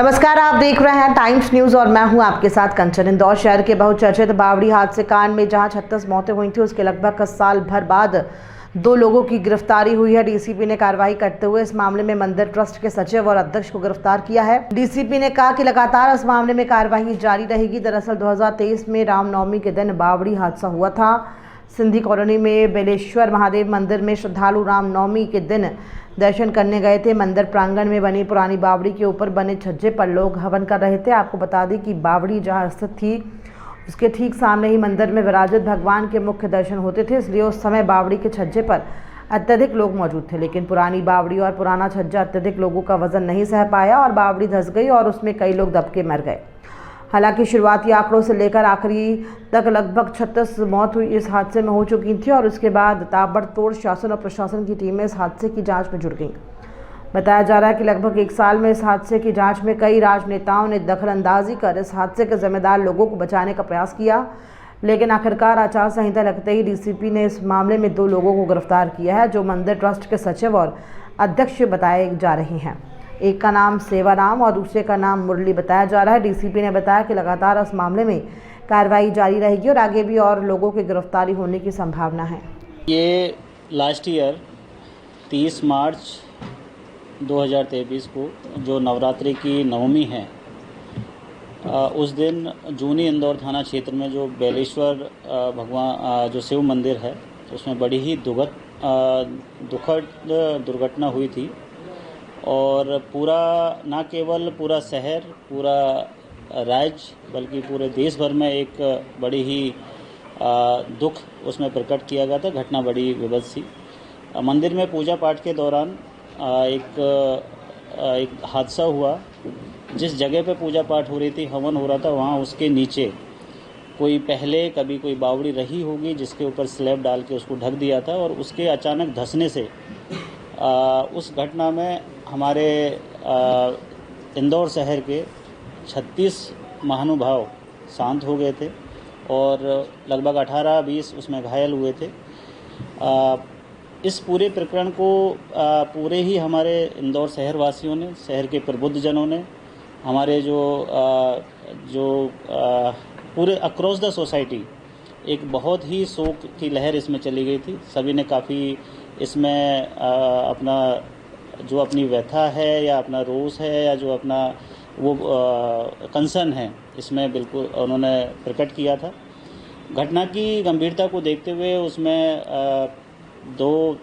नमस्कार, आप देख रहे हैं टाइम्स न्यूज और मैं हूं आपके साथ कंचन। इंदौर शहर के बहुचर्चित बावड़ी हादसे कांड में जहां 36 मौतें हुई थी, उसके लगभग साल भर बाद 2 लोगों की गिरफ्तारी हुई है। डीसीपी ने कार्रवाई करते हुए इस मामले में मंदिर ट्रस्ट के सचिव और अध्यक्ष को गिरफ्तार किया है। डीसीपी ने कहा कि लगातार इस मामले में कार्रवाई जारी रहेगी। दरअसल 2023 में रामनवमी के दिन बावड़ी हादसा हुआ था। सिंधी कॉलोनी में बेलेश्वर महादेव मंदिर में श्रद्धालु रामनवमी के दिन दर्शन करने गए थे। मंदिर प्रांगण में बनी पुरानी बावड़ी के ऊपर बने छज्जे पर लोग हवन कर रहे थे। आपको बता दें कि बावड़ी जहां स्थित थी उसके ठीक सामने ही मंदिर में विराजित भगवान के मुख्य दर्शन होते थे, इसलिए उस समय बावड़ी के छज्जे पर अत्यधिक लोग मौजूद थे। लेकिन पुरानी बावड़ी और पुराना छज्जा अत्यधिक लोगों का वजन नहीं सह पाया और बावड़ी धंस गई और उसमें कई लोग दबके मर गए। हालांकि शुरुआती आंकड़ों से लेकर आखिरी तक लगभग 36 मौत हुई इस हादसे में हो चुकी थी और उसके बाद ताबड़तोड़ शासन और प्रशासन की टीमें इस हादसे की जांच में जुट गईं। बताया जा रहा है कि लगभग 1 साल में इस हादसे की जांच में कई राजनेताओं ने दखलंदाजी कर इस हादसे के जिम्मेदार लोगों को बचाने का प्रयास किया, लेकिन आखिरकार आचार संहिता लगते ही डीसीपी ने इस मामले में 2 लोगों को गिरफ्तार किया है, जो मंदिर ट्रस्ट के सचिव और अध्यक्ष बताए जा रहे हैं। एक का नाम सेवाराम और दूसरे का नाम मुरली बताया जा रहा है। डीसीपी ने बताया कि लगातार इस मामले में कार्रवाई जारी रहेगी और आगे भी और लोगों की गिरफ्तारी होने की संभावना है। ये लास्ट ईयर 30 मार्च 2023 को जो नवरात्रि की नवमी है, उस दिन जूनी इंदौर थाना क्षेत्र में जो बेलेश्वर भगवान जो शिव मंदिर है, उसमें बड़ी ही दुखद दुर्घटना हुई थी और पूरा न केवल पूरा शहर, पूरा राज्य, बल्कि पूरे देश भर में एक बड़ी ही दुख उसमें प्रकट किया गया था। घटना बड़ी विभत्स थी। मंदिर में पूजा पाठ के दौरान एक हादसा हुआ। जिस जगह पे पूजा पाठ हो रही थी, हवन हो रहा था, वहाँ उसके नीचे कोई पहले कभी कोई बावड़ी रही होगी जिसके ऊपर स्लैब डाल के उसको ढक दिया था और उसके अचानक धंसने से उस घटना में हमारे इंदौर शहर के 36 महानुभाव शांत हो गए थे और लगभग 18-20 उसमें घायल हुए थे। इस पूरे प्रकरण को पूरे ही हमारे इंदौर शहर वासियों ने, शहर के प्रबुद्धजनों ने, हमारे जो पूरे अक्रॉस द सोसाइटी एक बहुत ही शोक की लहर इसमें चली गई थी। सभी ने काफ़ी इसमें अपना जो अपनी व्यथा है या अपना रोष है या जो अपना वो कंसर्न है, इसमें बिल्कुल उन्होंने प्रकट किया था। घटना की गंभीरता को देखते हुए उसमें 2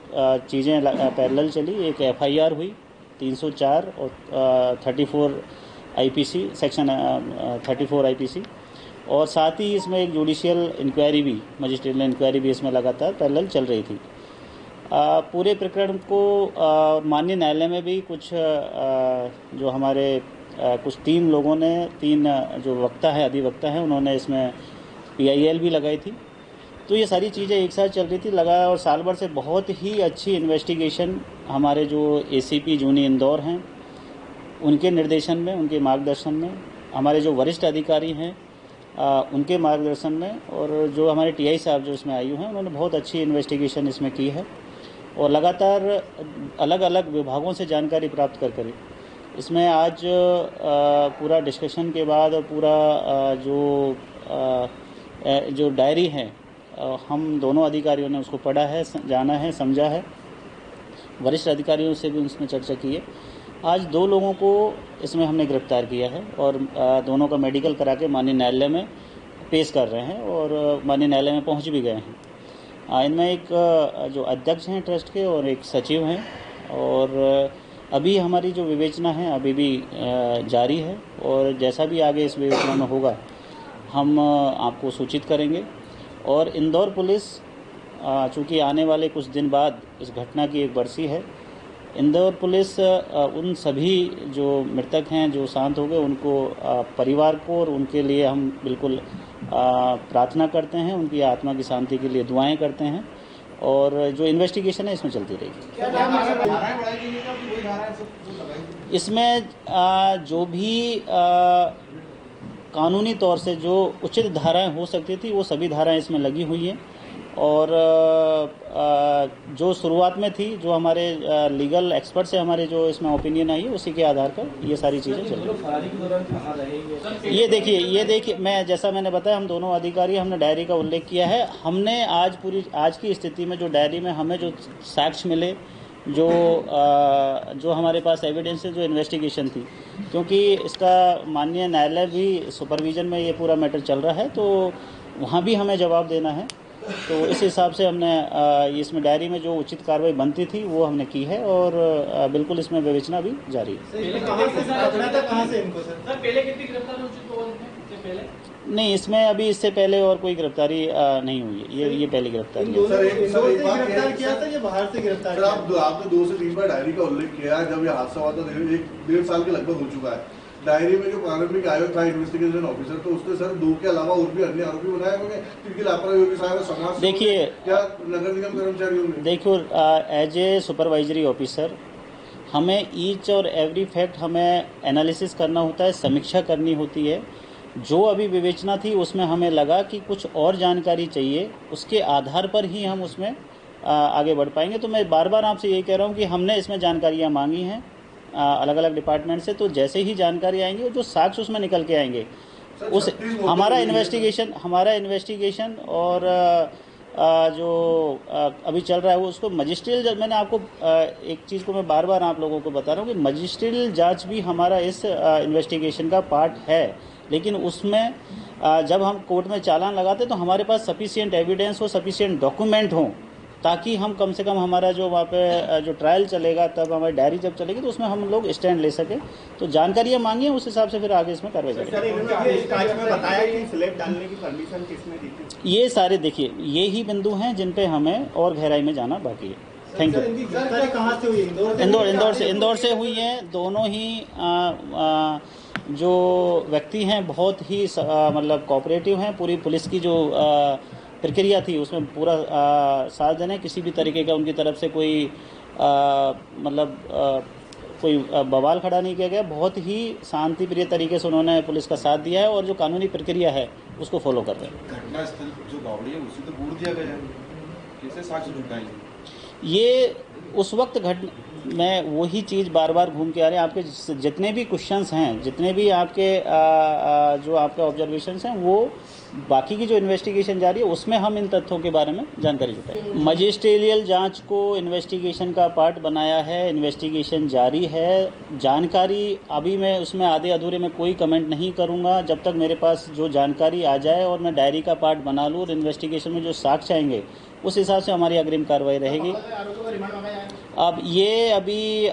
चीज़ें पैरेलल चली। एक एफआईआर हुई 304 और 34 आईपीसी, सेक्शन 34 आईपीसी, और साथ ही इसमें एक जुडिशियल इंक्वायरी भी, मजिस्ट्रियल इंक्वायरी भी इसमें लगातार पैरेलल चल रही थी। पूरे प्रकरण को माननीय न्यायालय में भी कुछ जो हमारे कुछ 3 लोगों ने, 3 जो वक्ता है, अधिवक्ता हैं, उन्होंने इसमें पीआईएल भी लगाई थी। तो ये सारी चीज़ें एक साथ चल रही थी और साल भर से बहुत ही अच्छी इन्वेस्टिगेशन हमारे जो एसीपी जूनी इंदौर हैं, उनके निर्देशन में, उनके मार्गदर्शन में, हमारे जो वरिष्ठ अधिकारी हैं उनके मार्गदर्शन में, और जो हमारे टीआई साहब जो इसमें आयु हैं, उन्होंने बहुत अच्छी इन्वेस्टिगेशन इसमें की है और लगातार अलग अलग विभागों से जानकारी प्राप्त कर इसमें आज पूरा डिस्कशन के बाद और पूरा जो डायरी है, हम दोनों अधिकारियों ने उसको पढ़ा है, जाना है, समझा है। वरिष्ठ अधिकारियों से भी उसमें चर्चा की है। आज 2 लोगों को इसमें हमने गिरफ्तार किया है और दोनों का मेडिकल करा के माननीय न्यायालय में पेश कर रहे हैं और माननीय न्यायालय में पहुंच भी गए हैं। इनमें एक जो अध्यक्ष हैं ट्रस्ट के और एक सचिव हैं, और अभी हमारी जो विवेचना है अभी भी जारी है और जैसा भी आगे इस विवेचना में होगा हम आपको सूचित करेंगे। और इंदौर पुलिस चूँकि आने वाले कुछ दिन बाद इस घटना की एक बरसी है, इंदौर पुलिस उन सभी जो मृतक हैं, जो शांत हो गए, उनको परिवार को और उनके लिए हम बिल्कुल प्रार्थना करते हैं, उनकी आत्मा की शांति के लिए दुआएं करते हैं और जो इन्वेस्टिगेशन है इसमें चलती रहेगी। इसमें जो भी कानूनी तौर से जो उचित धाराएं हो सकती थी, वो सभी धाराएं इसमें लगी हुई हैं और जो शुरुआत में थी, जो हमारे लीगल एक्सपर्ट से हमारे जो इसमें ओपिनियन आई है, उसी के आधार पर ये सारी चीज़ें चल रही हैं। ये देखिए मैं जैसा मैंने बताया, हम दोनों अधिकारी हमने डायरी का उल्लेख किया है। हमने आज की स्थिति में जो डायरी में हमें जो साक्ष्य मिले, जो हमारे पास एविडेंस है, जो इन्वेस्टिगेशन थी, क्योंकि इसका माननीय न्यायालय भी सुपरविजन में ये पूरा मैटर चल रहा है, तो वहाँ भी हमें जवाब देना है। तो इस हिसाब से हमने इसमें डायरी में जो उचित कार्रवाई बनती थी वो हमने की है, और बिल्कुल इसमें विवेचना भी जारी है। नहीं, इसमें अभी इससे पहले और कोई गिरफ्तारी नहीं हुई है। ये पहली गिरफ्तारी है। सर, आपने 2 से 3 बार डायरी का उल्लेख किया है। जब ये हादसा हुआ था 1.5 साल के लगभग हो चुका है। डायरी में जो प्रारंभिक आयोग था इन्वेस्टिगेशन ऑफिसर, तो उसने सर 2 के अलावा और भी अन्य आरोपी बनाए होंगे जिनकी लापरवाही होगी शायद समाज। देखिए, क्या नगर निगम कर्मचारी होंगे? देखियो, एज ए सुपरवाइजरी ऑफिसर हमें ईच और एवरी फैक्ट हमें एनालिसिस करना होता है, समीक्षा करनी होती है। जो अभी विवेचना थी उसमें हमें लगा कि कुछ और जानकारी चाहिए, उसके आधार पर ही हम उसमें आगे बढ़ पाएंगे। तो मैं बार बार आपसे यही कह रहा हूँ कि हमने इसमें जानकारियाँ मांगी हैं अलग अलग डिपार्टमेंट से, तो जैसे ही जानकारी आएंगी, जो साक्ष्य उसमें निकल के आएंगे, उस हमारा इन्वेस्टिगेशन और जो अभी चल रहा है वो उसको मजिस्ट्रियल, मैंने आपको एक चीज़ को मैं बार बार आप लोगों को बता रहा हूँ कि मजिस्ट्रियल जांच भी हमारा इस इन्वेस्टिगेशन का पार्ट है, लेकिन उसमें जब हम कोर्ट में चालान लगाते तो हमारे पास सफिशिएंट एविडेंस हो, सफिशिएंट डॉक्यूमेंट हो, ताकि हम कम से कम हमारा जो वहाँ पे जो ट्रायल चलेगा, तब हमारी डायरी जब चलेगी तो उसमें हम लोग स्टैंड ले सके। तो जानकारियाँ मांगी, उस हिसाब से फिर आगे इसमें कार्रवाई करेंगे। ये सारे देखिए यही बिंदु हैं जिन पे हमें और गहराई में जाना बाकी है। Thank you. इंदौर से हुई है। दोनों ही जो व्यक्ति हैं बहुत ही मतलब कोऑपरेटिव हैं। पूरी पुलिस की जो प्रक्रिया थी उसमें पूरा साथ देने, किसी भी तरीके का उनकी तरफ से कोई कोई बवाल खड़ा नहीं किया गया। बहुत ही शांति प्रिय तरीके से उन्होंने पुलिस का साथ दिया है और जो कानूनी प्रक्रिया है उसको फॉलो कर रहे हैं। घटनास्थल जो बावड़ी है उसी तो बूढ़ दिया गया है, कैसे साक्ष्य जुटाएंगे? ये उस वक्त मैं वही चीज़ बार बार घूम के आ रहे हैं। आपके जितने भी क्वेश्चंस हैं, जितने भी आपके जो आपके ऑब्जर्वेशंस हैं, वो बाकी की जो इन्वेस्टिगेशन जारी है उसमें हम इन तथ्यों के बारे में जानकारी जुटाएंगे। मजिस्ट्रियल जांच को इन्वेस्टिगेशन का पार्ट बनाया है, इन्वेस्टिगेशन जारी है। जानकारी अभी मैं उसमें आधे अधूरे में कोई कमेंट नहीं करूंगा जब तक मेरे पास जो जानकारी आ जाए और मैं डायरी का पार्ट बना लूँ और इन्वेस्टिगेशन में जो साक्ष्य आएंगे उस हिसाब से हमारी अग्रिम कार्रवाई रहेगी। अब ये अभी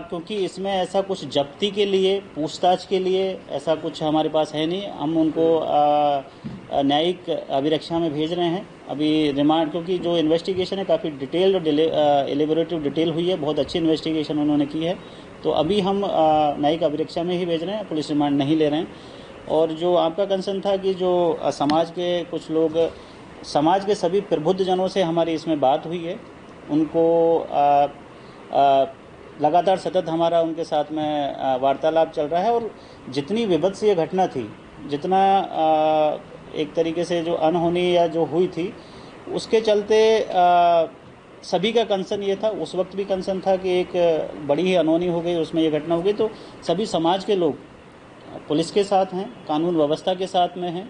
क्योंकि इसमें ऐसा कुछ जब्ती के लिए, पूछताछ के लिए ऐसा कुछ हमारे पास है नहीं। हम उनको न्यायिक अभिरक्षा में भेज रहे हैं अभी रिमांड, क्योंकि जो इन्वेस्टिगेशन है काफ़ी डिटेल्ड और एलिबोरेटिव डिटेल हुई है, बहुत अच्छी इन्वेस्टिगेशन उन्होंने की है। तो अभी हम न्यायिक अभिरक्षा में ही भेज रहे हैं, पुलिस रिमांड नहीं ले रहे हैं। और जो आपका कंसर्न था कि जो समाज के कुछ लोग, समाज के सभी प्रबुद्ध जनों से हमारी इसमें बात हुई है, उनको लगातार सतत हमारा उनके साथ में वार्तालाप चल रहा है। और जितनी विभत्सीय घटना थी, जितना एक तरीके से जो अनहोनी या जो हुई थी, उसके चलते सभी का कंसर्न ये था, उस वक्त भी कंसर्न था कि एक बड़ी ही अनहोनी हो गई, उसमें ये घटना हो गई। तो सभी समाज के लोग पुलिस के साथ हैं, कानून व्यवस्था के साथ में हैं,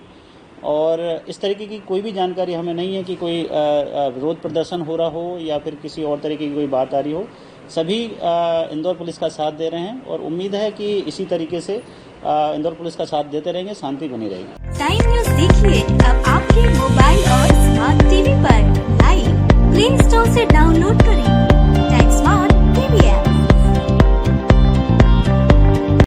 और इस तरीके की कोई भी जानकारी हमें नहीं है कि कोई विरोध प्रदर्शन हो रहा हो या फिर किसी और तरीके की कोई बात आ रही हो। सभी इंदौर पुलिस का साथ दे रहे हैं और उम्मीद है कि इसी तरीके से इंदौर पुलिस का साथ देते रहेंगे, शांति बनी रहेगी। टाइम न्यूज़ देखिए अब आपके मोबाइल